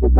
What's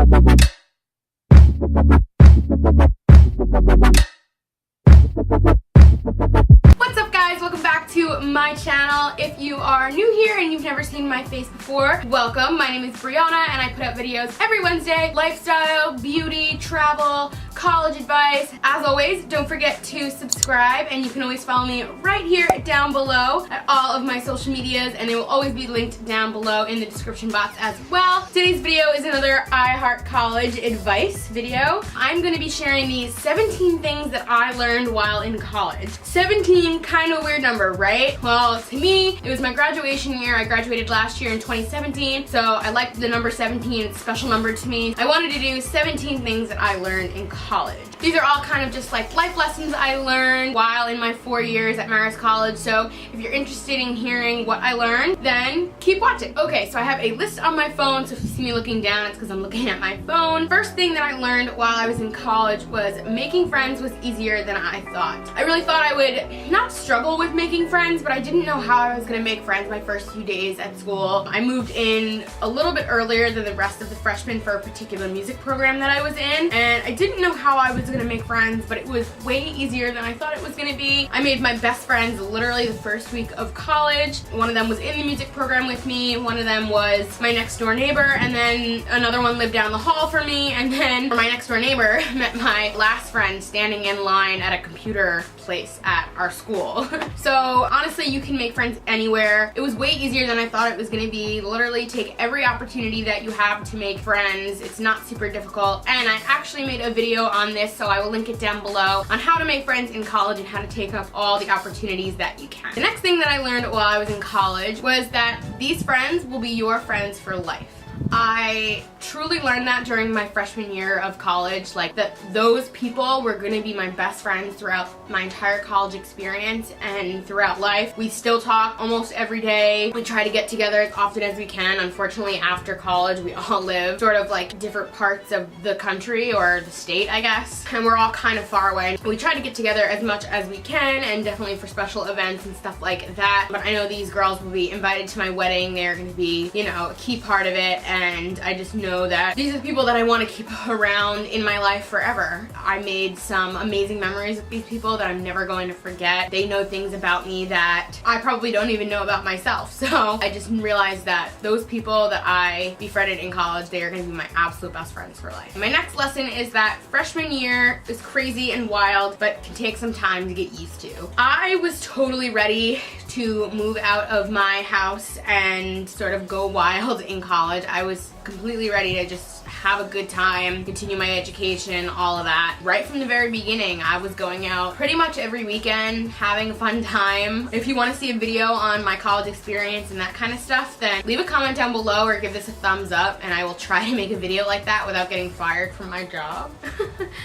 up guys, welcome back to my channel. If you are new here and you've never seen my face before, welcome. My name is Brianna and I put out videos every Wednesday. Lifestyle, beauty, travel, college advice. As always, don't forget to subscribe and you can always follow me right here down below at all of my social medias and they will always be linked down below in the description box as well. Today's video is another I Heart College advice video. I'm going to be sharing these 17 things that I learned while in college. 17, kind of weird number, right? Well, to me, it was my graduation year. I graduated last year in 2017, so I liked the number 17. It's a special number to me. I wanted to do 17 things that I learned in college. These are all kind of just like life lessons I learned while in my 4 years at Marist College, so if you're interested in hearing what I learned, then keep watching. Okay, so I have a list on my phone, so if you see me looking down, it's because I'm looking at my phone. First thing that I learned while I was in college was making friends was easier than I thought. I really thought I would not struggle with making friends, but I didn't know how I was going to make friends my first few days at school. I moved in a little bit earlier than the rest of the freshmen for a particular music program that I was in, and I didn't know how I was going to make friends, but it was way easier than I thought it was going to be. I made my best friends literally the first week of college. One of them was in the music program with me, one of them was my next door neighbor, and then another one lived down the hall from me, and then my next door neighbor met my last friend standing in line at a computer place at our school. So honestly, you can make friends anywhere. It was way easier than I thought it was going to be. Literally take every opportunity that you have to make friends. It's not super difficult, and I actually made a video on this, so I will link it down below on how to make friends in college and how to take up all the opportunities that you can. The next thing that I learned while I was in college was that these friends will be your friends for life. I truly learned that during my freshman year of college, like that those people were going to be my best friends throughout my entire college experience and throughout life. We still talk almost every day. We try to get together as often as we can. Unfortunately, after college, we all live sort of like different parts of the country or the state, I guess, and we're all kind of far away. We try to get together as much as we can, and definitely for special events and stuff like that. But I know these girls will be invited to my wedding. They're going to be, you know, a key part of it, and I just know that these are the people that I want to keep around in my life forever. I made some amazing memories with these people that I'm never going to forget. They know things about me that I probably don't even know about myself. So I just realized that those people that I befriended in college, they are going to be my absolute best friends for life. My next lesson is that freshman year is crazy and wild, but can take some time to get used to. I was totally ready to move out of my house and sort of go wild in college. I was completely ready to just have a good time, continue my education, all of that. Right from the very beginning, I was going out pretty much every weekend, having a fun time. If you want to see a video on my college experience and that kind of stuff, then leave a comment down below or give this a thumbs up and I will try to make a video like that without getting fired from my job.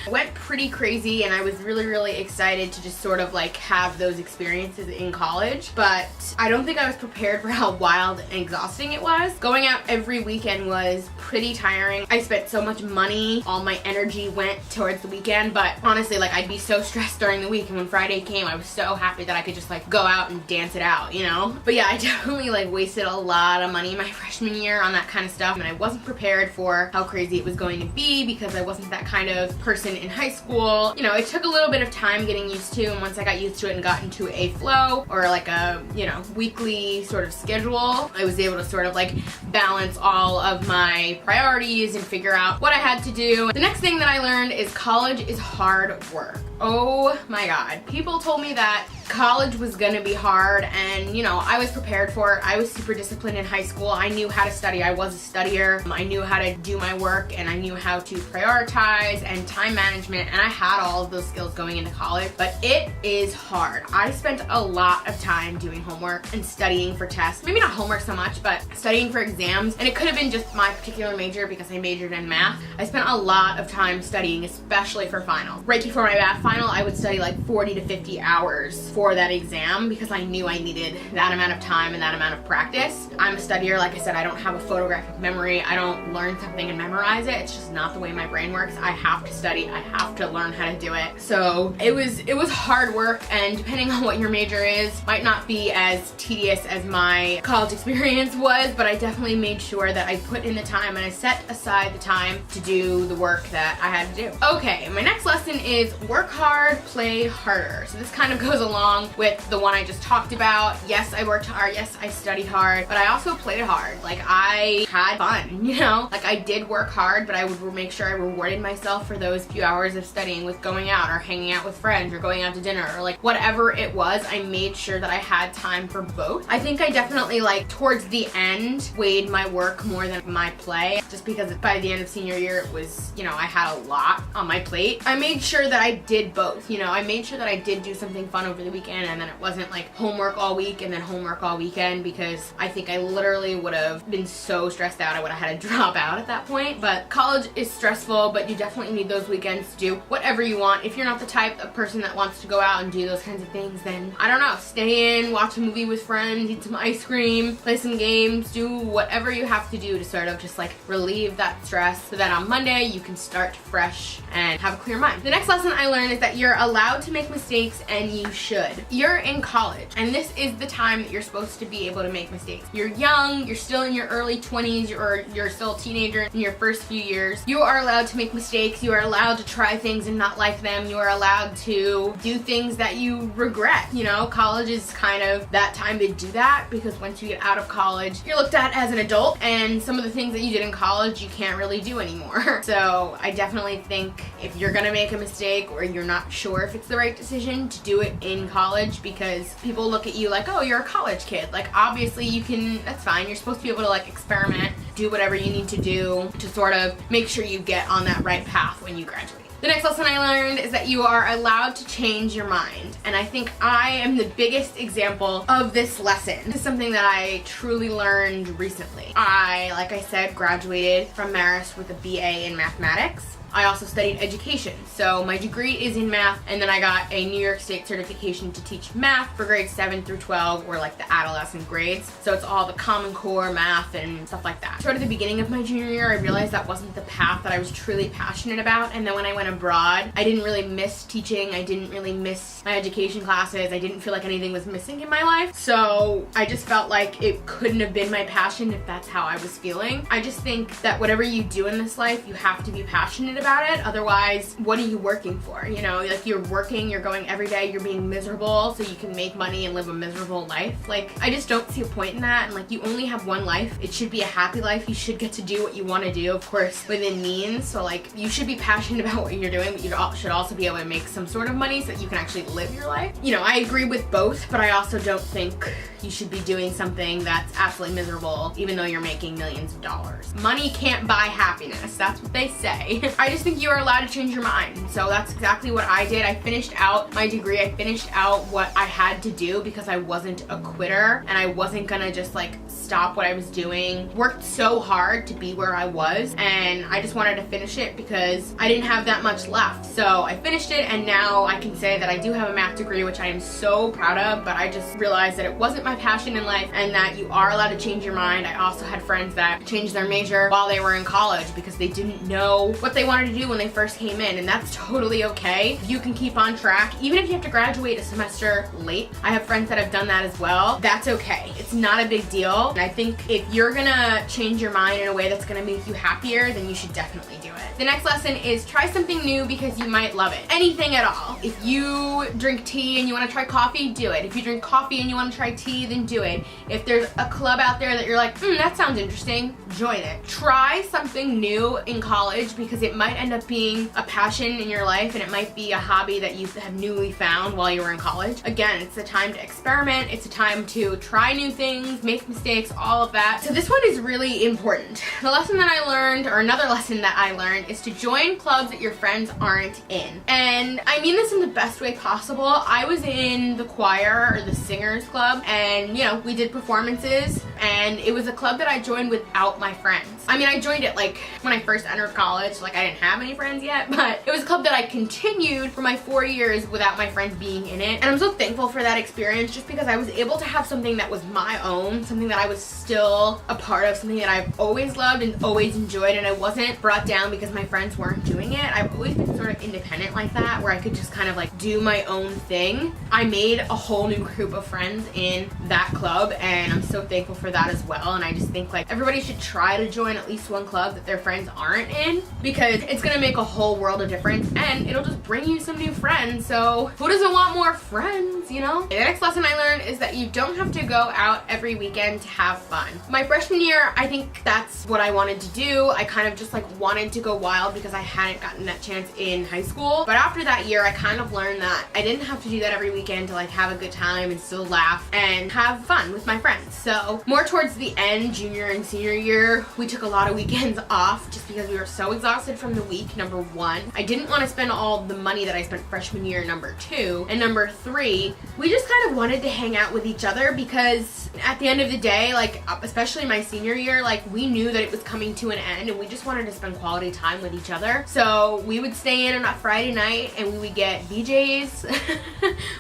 I went pretty crazy and I was really excited to just sort of like have those experiences in college, but I don't think I was prepared for how wild and exhausting it was. Going out every weekend was pretty tiring. I spent so much money, all my energy went towards the weekend, but honestly, like, I'd be so stressed during the week, and when Friday came, I was so happy that I could just like go out and dance it out, you know? But yeah, I definitely like wasted a lot of money my freshman year on that kind of stuff, and I wasn't prepared for how crazy it was going to be because I wasn't that kind of person in high school. You know, it took a little bit of time getting used to, and once I got used to it and got into a flow or like a, you know, weekly sort of schedule, I was able to sort of like balance all of my priorities and figure out what I had to do. The next thing that I learned is college is hard work. Oh my God. People told me that college was gonna be hard, and you know, I was prepared for it. I was super disciplined in high school. I knew how to study. I was a studier. I knew how to do my work, and I knew how to prioritize and time management, and I had all of those skills going into college, but it is hard. I spent a lot of time doing homework and studying for tests. Maybe not homework so much, but studying for exams, and it could have been just my particular major because I majored in math. I spent a lot of time studying, especially for finals. Right before my final, I would study like 40 to 50 hours for that exam because I knew I needed that amount of time and that amount of practice. I'm a studier, like I said, I don't have a photographic memory. I don't learn something and memorize it. It's just not the way my brain works. I have to study. I have to learn how to do it. So it was hard work, and depending on what your major is, might not be as tedious as my college experience was, but I definitely made sure that I put in the time and I set aside the time to do the work that I had to do. Okay, my next lesson is work hard, play harder. So this kind of goes along with the one I just talked about. Yes, I worked hard. Yes, I studied hard, but I also played hard. Like, I had fun, you know? Like, I did work hard, but I would make sure I rewarded myself for those few hours of studying with going out or hanging out with friends or going out to dinner or like whatever it was. I made sure that I had time for both. I think I definitely, like, towards the end weighed my work more than my play, just because by the end of senior year it was, you know, I had a lot on my plate. I made sure that I did both, you know? I made sure that I did do something fun over the weekend, and then it wasn't like homework all week and then homework all weekend, because I think I literally would have been so stressed out I would have had to drop out at that point. But college is stressful, but you definitely need those weekends to do whatever you want. If you're not the type of person that wants to go out and do those kinds of things, then I don't know, stay in, watch a movie with friends, eat some ice cream, play some games, do whatever you have to do to sort of just like relieve that stress so that on Monday you can start fresh and have a clear mind. The next lesson I learned is that you're allowed to make mistakes, and you should. You're in college, and this is the time that you're supposed to be able to make mistakes. You're young, you're still in your early 20s, or you're still a teenager in your first few years. You are allowed to make mistakes. You are allowed to try things and not like them. You are allowed to do things that you regret. You know, college is kind of that time to do that, because once you get out of college, you're looked at as an adult, and some of the things that you did in college you can't really do anymore. So I definitely think if you're gonna make a mistake or you're not sure if it's the right decision, to do it in college, because people look at you like, oh, you're a college kid. Like, obviously you can, that's fine. You're supposed to be able to like experiment, do whatever you need to do to sort of make sure you get on that right path when you graduate. The next lesson I learned is that you are allowed to change your mind. And I think I am the biggest example of this lesson. This is something that I truly learned recently. I, like I said, graduated from Marist with a BA in mathematics. I also studied education, so my degree is in math, and then I got a New York State certification to teach math for grades 7 through 12, or like the adolescent grades. So it's all the Common Core math and stuff like that. So at the beginning of my junior year, I realized that wasn't the path that I was truly passionate about, and then when I went abroad, I didn't really miss teaching. I didn't really miss my education classes. I didn't feel like anything was missing in my life. So I just felt like it couldn't have been my passion if that's how I was feeling. I just think that whatever you do in this life, you have to be passionate about it. Otherwise, what are you working for? You know, like, you're working, you're going every day, you're being miserable so you can make money and live a miserable life. Like, I just don't see a point in that. And like, you only have one life. It should be a happy life. You should get to do what you want to do, of course, within means. So like, you should be passionate about what you're doing, but you should also be able to make some sort of money so that you can actually live your life. You know, I agree with both, but I also don't think you should be doing something that's absolutely miserable even though you're making millions of dollars. Money can't buy happiness. That's what they say. I just think you are allowed to change your mind. So that's exactly what I did. I finished out my degree. I finished out what I had to do because I wasn't a quitter, and I wasn't gonna just like stop what I was doing. Worked so hard to be where I was, and I just wanted to finish it because I didn't have that much left. So I finished it, and now I can say that I do have a math degree, which I am so proud of, but I just realized that it wasn't my passion in life and that you are allowed to change your mind. I also had friends that changed their major while they were in college because they didn't know what they wanted to do when they first came in, and that's totally okay. You can keep on track, even if you have to graduate a semester late. I have friends that have done that as well. That's okay. It's not a big deal. And I think if you're gonna change your mind in a way that's gonna make you happier, then you should definitely do it. The next lesson is try something new because you might love it. Anything at all. If you drink tea and you wanna try coffee, do it. If you drink coffee and you wanna try tea, then do it. If there's a club out there that you're like, that sounds interesting, join it. Try something new in college because it might end up being a passion in your life, and it might be a hobby that you have newly found while you were in college. Again, it's a time to experiment. It's a time to try new things, make mistakes, breaks, all of that. So this one is really important. The lesson that I learned, or another lesson that I learned, is to join clubs that your friends aren't in. And I mean this in the best way possible. I was in the choir, or the singers club, and you know, we did performances, and it was a club that I joined without my friends. I mean, I joined it like when I first entered college, like I didn't have any friends yet, but it was a club that I continued for my 4 years without my friends being in it. And I'm so thankful for that experience, just because I was able to have something that was my own, something that I was still a part of, something that I've always loved and always enjoyed, and I wasn't brought down because my friends weren't doing it. I've always been sort of independent like that, where I could just kind of like do my own thing. I made a whole new group of friends in that club, and I'm so thankful for that as well. And I just think like everybody should try to join at least one club that their friends aren't in, because it's gonna make a whole world of difference, and it'll just bring you some new friends. So who doesn't want more friends, you know? The next lesson I learned is that you don't have to go out every weekend to have fun. My freshman year, I think that's what I wanted to do. I kind of just like wanted to go wild because I hadn't gotten that chance in high school. But after that year, I kind of learned that I didn't have to do that every weekend to like have a good time and still laugh and have fun with my friends. So more towards the end, junior and senior year, we took a lot of weekends off just because we were so exhausted from the week, number one. I didn't want to spend all the money that I spent freshman year, number two. And number three, we just kind of wanted to hang out with each other, because at the end of the day, like especially my senior year, like we knew that it was coming to an end and we just wanted to spend quality time with each other. So we would stay in on a Friday night and we would get BJ's,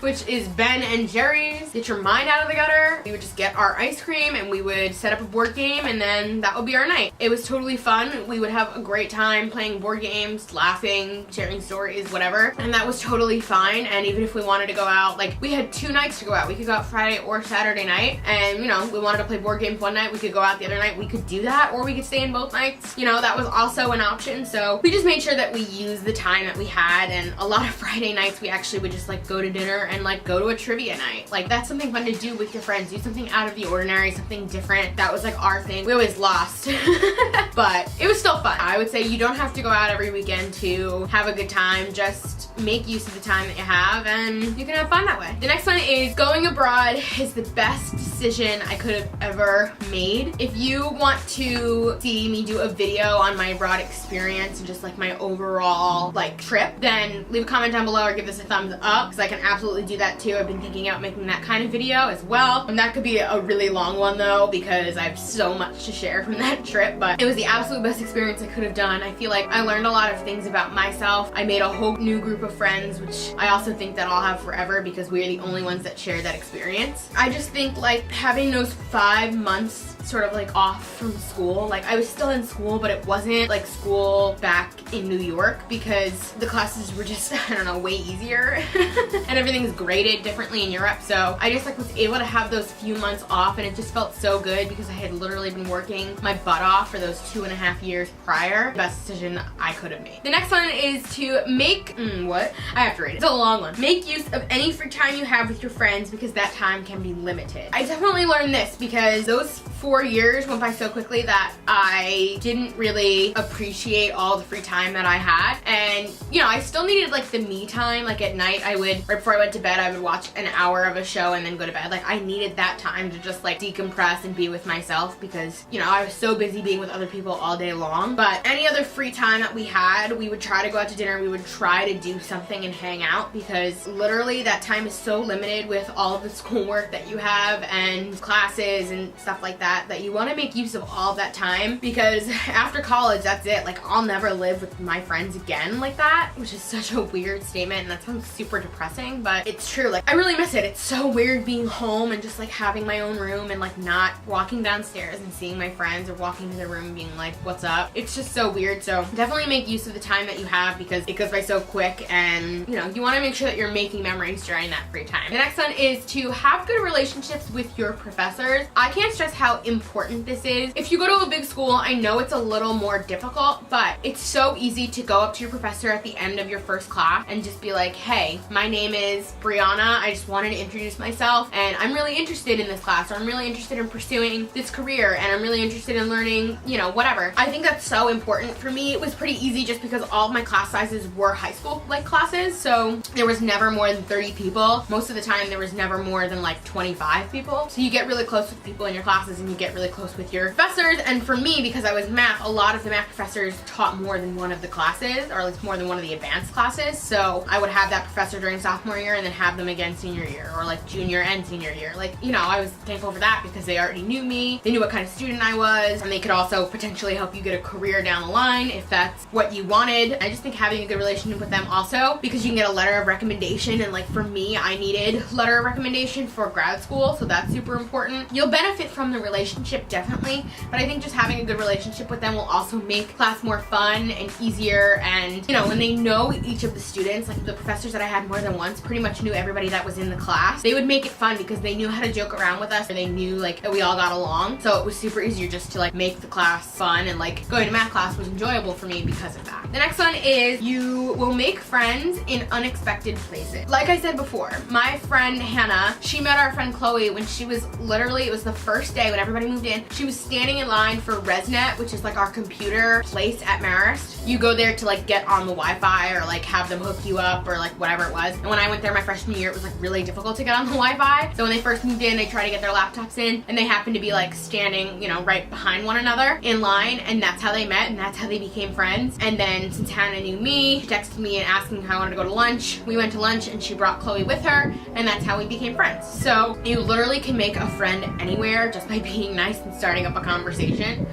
which is Ben and Jerry's. Get your mind out of the gutter. We would just get our ice cream and we would set up a board game, and then that would be our night. It was totally fun. We would have a great time playing board games, laughing, sharing stories, whatever. And that was totally fine. And even if we wanted to go out, like we had 2 nights to go out. We could go out Friday or Saturday night, and you know, we wanted to play board games one night, we could go out the other night. We could do that, or we could stay in both nights. You know, that was also an option. So we just made sure that we used the time that we had. And a lot of Friday nights we actually would just like go to dinner and like go to a trivia night. Like that's something fun to do with your friends. Do something out of the ordinary, something different. That was like our thing. We always lost, but it was still fun. I would say you don't have to go out every weekend to have a good time. Just make use of the time that you have, and you can have fun that way. The next one is going abroad is the best decision I could have ever made. If you want to see me do a video on my abroad experience and just like my overall like trip, then leave a comment down below or give this a thumbs up, because I can absolutely do that too. I've been thinking about making that kind of video as well. And that could be a really long one though, because I have so much to share from that trip, but it was the absolute best experience I could have done. I feel like I learned a lot of things about myself. I made a whole new group of friends, which I also think that I'll have forever because we're the only ones that share that experience. I just think like having those 5 months sort of like off from school, like I was still in school, but it wasn't like school back in New York, because the classes were just, I don't know, way easier and everything's graded differently in Europe. So I just like was able to have those few months off, and it just felt so good because I had literally been working my butt off for those 2.5 years prior. Best decision I could have made. The next one is to make, what? I have to read it. It's a long one. Make use of any free time you have with your friends, because that time can be limited. I definitely learned this because those 4 years went by so quickly that I didn't really appreciate all the free time that I had. And you know, I still needed like the me time. Like at night I would, right before I went to bed, I would watch an hour of a show and then go to bed. Like I needed that time to just like decompress and be with myself, because you know, I was so busy being with other people all day long. But any other free time that we had, we would try to go out to dinner, we would try to do something and hang out, because literally that time is so limited with all of the schoolwork that you have and classes and stuff like that, that you want to make use of all of that time, because after college, that's it. Like I'll never live with my friends again like that, which is such a weird statement and that sounds super depressing, but it's true. Like I really miss it. It's so weird being home and just like having my own room and like not walking downstairs and seeing my friends, or walking to their room and being like, what's up? It's just so weird. So definitely make use of the time that you have, because it goes by so quick, and you know, you want to make sure that you're making memories during that free time. The next one is to have good relationships with your professors. I can't stress how important this is. If you go to a big school, I know it's a little more difficult, but it's so easy to go up to your professor at the end of your first class and just be like, hey, my name is Brianna. I just wanted to introduce myself, and I'm really interested in this class, or I'm really interested in pursuing this career, and I'm really interested in learning, you know, whatever. I think that's so important. For me, it was pretty easy just because all of my class sizes were high school like classes, so there was never more than 30 people. Most of the time there was never more than like 25 people. So you get really close with people in your classes and you get really close with your professors. And for me, because I was math, a lot of the math professors taught more than one of the classes, or at least more than one of the advanced classes. So I would have that professor during sophomore year and then have them again senior year, or like junior and senior year. Like, you know, I was thankful for that because they already knew me, they knew what kind of student I was, and they could also potentially help you get a career down the line if that's what you wanted. I just think having a good relationship with them also, because you can get a letter of recommendation, and like for me, I needed letter of recommendation for grad school, so that's super important. You'll benefit from the relationship, definitely, but I think just having a good relationship with them will also make class more fun and easier. And you know, when they know each of the students, like the professors that I had more than once pretty much knew everybody that was in the class, they would make it fun because they knew how to joke around with us, or they knew like that we all got along. So it was super easier just to like make the class fun, and like going to math class was enjoyable for me because of that. The next one is you will make friends in unexpected places. Like I said before, my friend Hannah, she met our friend Chloe when she was literally, it was the first day when everybody moved in. She was standing in line for ResNet, which is like our computer place at Marist. You go there to like get on the Wi-Fi or like have them hook you up or like whatever it was. And when I went there my freshman year, it was like really difficult to get on the Wi-Fi. So when they first moved in, they tried to get their laptops in, and they happened to be like standing, you know, right behind one another in line, and that's how they met and that's how they became friends. And then since Hannah knew me, she texted me and asked me how I wanted to go to lunch. We went to lunch and she brought Chloe with her, and that's how we became friends. So you literally can make a friend anywhere just by being nice and starting up a conversation.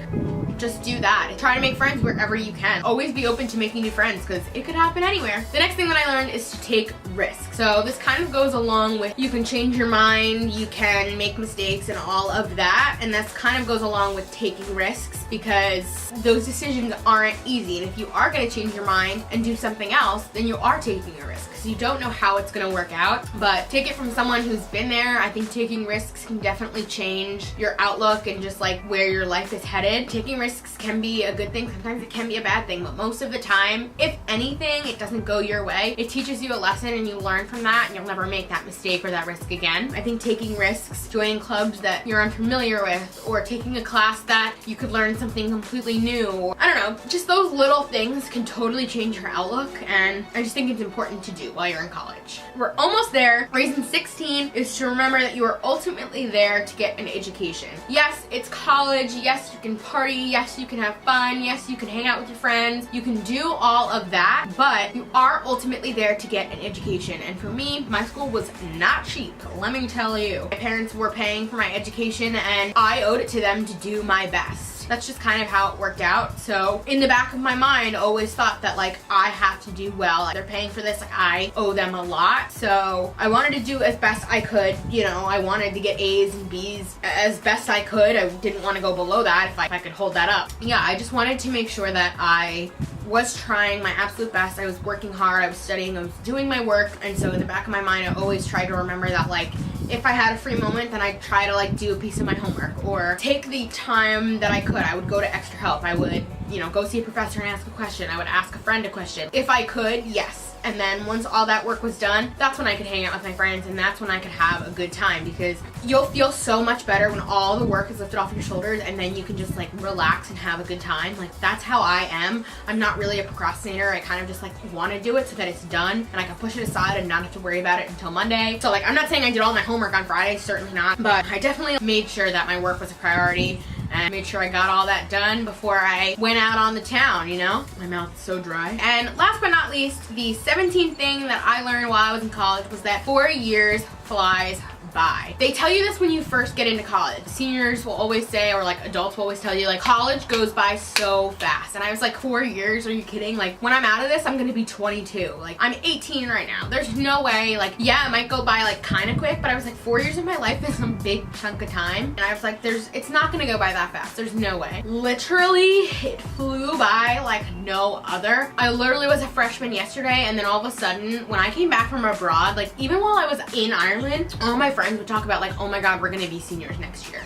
Just do that. Try to make friends wherever you can. Always be open to making new friends because it could happen anywhere. The next thing that I learned is to take risks. So this kind of goes along with you can change your mind, you can make mistakes and all of that. And that kind of goes along with taking risks because those decisions aren't easy. And if you are going to change your mind and do something else, then you are taking a risk. So you don't know how it's going to work out, but take it from someone who's been there. I think taking risks can definitely change your outlook and just like where your life is headed. Taking risks can be a good thing. Sometimes it can be a bad thing, but most of the time, if anything, it doesn't go your way. It teaches you a lesson and you learn from that, and you'll never make that mistake or that risk again. I think taking risks, joining clubs that you're unfamiliar with, or taking a class that you could learn something completely new, or, I don't know, just those little things can totally change your outlook, and I just think it's important to do while you're in college. We're almost there. Reason 16 is to remember that you are ultimately there to get an education. Yes, it's college. Yes, you can party. Yes, you can have fun. Yes, you can hang out with your friends. You can do all of that, but you are ultimately there to get an education. And for me, my school was not cheap, let me tell you. My parents were paying for my education, and I owed it to them to do my best. That's just kind of how it worked out. So in the back of my mind, I always thought that like I have to do well. They're paying for this, like I owe them a lot. So I wanted to do as best I could. You know, I wanted to get A's and B's as best I could. I didn't want to go below that if I could hold that up. Yeah, I just wanted to make sure that I was trying my absolute best. I was working hard, I was studying, I was doing my work. And so in the back of my mind, I always tried to remember that like if I had a free moment, then I'd try to like do a piece of my homework or take the time that I could. I would go to extra help. I would, you know, go see a professor and ask a question. I would ask a friend a question. If I could, yes. And then once all that work was done, that's when I could hang out with my friends, and that's when I could have a good time, because you'll feel so much better when all the work is lifted off your shoulders and then you can just like relax and have a good time. Like that's how I am. I'm not really a procrastinator. I kind of just like want to do it so that it's done and I can push it aside and not have to worry about it until Monday. So like I'm not saying I did all my homework on Friday, certainly not, but I definitely made sure that my work was a priority and made sure I got all that done before I went out on the town, you know? My mouth is so dry. And last but not least, the 17th thing that I learned while I was in college was that 4 years flies by. They tell you this when you first get into college. Seniors will always say, or like adults will always tell you, like college goes by so fast. And I was like, 4 years? Are you kidding? Like when I'm out of this, I'm gonna be 22. Like I'm 18 right now. There's no way, like yeah, it might go by like kind of quick, but I was like 4 years of my life is a big chunk of time. And I was like, it's not gonna go by that fast. There's no way. Literally, it flew by like no other. I literally was a freshman yesterday, and then all of a sudden, when I came back from abroad, like even while I was in Ireland, all my friends would talk about like, oh my god, we're gonna be seniors next year.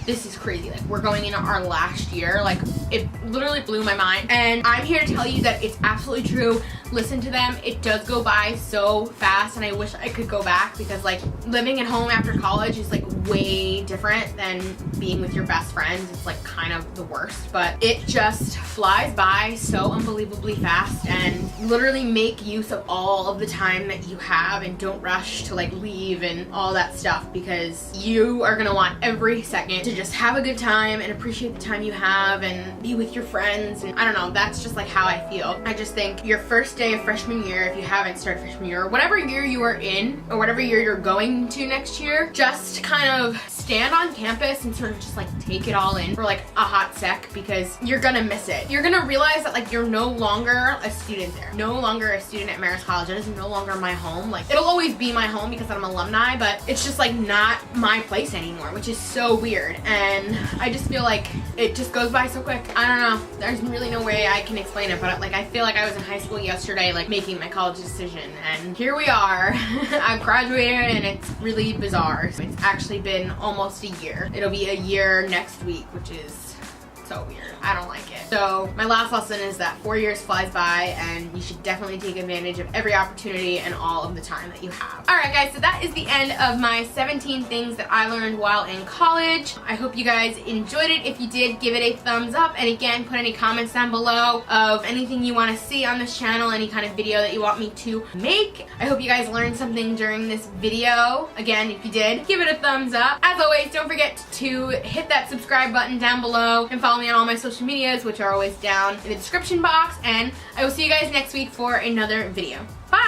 This is crazy. Like we're going into our last year. Like it literally blew my mind. And I'm here to tell you that it's absolutely true. Listen to them. It does go by so fast, and I wish I could go back, because like living at home after college is like way different than being with your best friends. It's like kind of the worst, but it just flies by so unbelievably fast, and literally make use of all of the time that you have and don't rush to like leave and all that stuff, because you are gonna want every second to just have a good time and appreciate the time you have and be with your friends. And I don't know, that's just like how I feel. I just think your first day of freshman year, if you haven't started freshman year, or whatever year you are in, or whatever year you're going to next year, just kind of stand on campus and sort of just like take it all in for like a hot sec, because you're gonna miss it. You're gonna realize that like you're no longer a student there, no longer a student at Marist College. It is no longer my home. Like, it'll always be my home because I'm alumni, but it's just like not my place anymore, which is so weird. And I just feel like it just goes by so quick. I don't know, there's really no way I can explain it, but like I feel like I was in high school yesterday, like making my college decision, and here we are. I've graduated and it's really bizarre. So it's actually been almost a year. It'll be a year next week, which is so weird. I don't like it. So my last lesson is that 4 years flies by, and you should definitely take advantage of every opportunity and all of the time that you have. Alright guys, so that is the end of my 17 things that I learned while in college. I hope you guys enjoyed it. If you did, give it a thumbs up, and again, put any comments down below of anything you want to see on this channel, any kind of video that you want me to make. I hope you guys learned something during this video. Again, if you did, give it a thumbs up. As always, don't forget to hit that subscribe button down below and follow me on all my social medias, which are always down in the description box, and I will see you guys next week for another video. Bye!